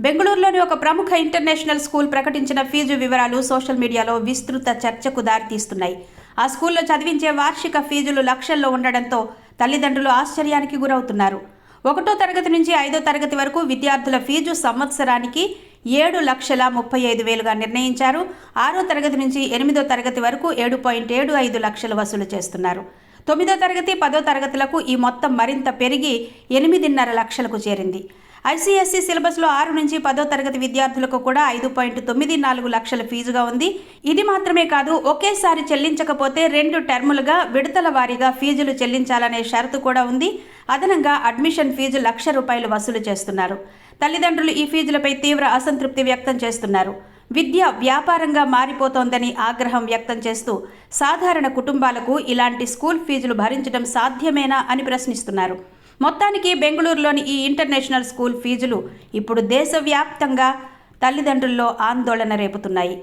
బెంగళూరులోని ఒక ప్రముఖ ఇంటర్నేషనల్ స్కూల్ ప్రకటించిన ఫీజు వివరాలు సోషల్ మీడియాలో విస్తృత చర్చకు దారితీస్తున్నాయి. ఆ స్కూల్లో చదివించే వార్షిక ఫీజులు లక్షల్లో ఉండడంతో తల్లిదండ్రులు ఆశ్చర్యానికి గురవుతున్నారు. 1వ తరగతి నుంచి 5వ తరగతి వరకు విద్యార్థుల ఫీజు సంవత్సరానికి 7,35,000గా నిర్ణయించారు. 6వ తరగతి నుంచి 8వ తరగతి వరకు 7.75 లక్షలు వసూలు చేస్తున్నారు. 9వ తరగతి 10వ తరగతులకు ఈ మొత్తం మరింత పెరిగి 8.5 లక్షలకు చేరింది. ఐసీఎస్ఈ సిలబస్లో 6 నుంచి 10వ తరగతి విద్యార్థులకు కూడా 5.94 లక్షల ఫీజుగా ఉంది. ఇది మాత్రమే కాదు, ఒకేసారి చెల్లించకపోతే 2 టర్ములుగా విడతల వారీగా ఫీజులు చెల్లించాలనే షరతు కూడా ఉంది. అదనంగా అడ్మిషన్ ఫీజు ₹1,00,000 వసూలు చేస్తున్నారు. తల్లిదండ్రులు ఈ ఫీజులపై తీవ్ర అసంతృప్తి వ్యక్తం చేస్తున్నారు. విద్య వ్యాపారంగా మారిపోతోందని ఆగ్రహం వ్యక్తం చేస్తూ సాధారణ కుటుంబాలకు ఇలాంటి స్కూల్ ఫీజులు భరించడం సాధ్యమేనా అని ప్రశ్నిస్తున్నారు. మొత్తానికి బెంగళూరులోని ఈ ఇంటర్నేషనల్ స్కూల్ ఫీజులు ఇప్పుడు దేశవ్యాప్తంగా తల్లిదండ్రుల్లో ఆందోళన రేపుతున్నాయి.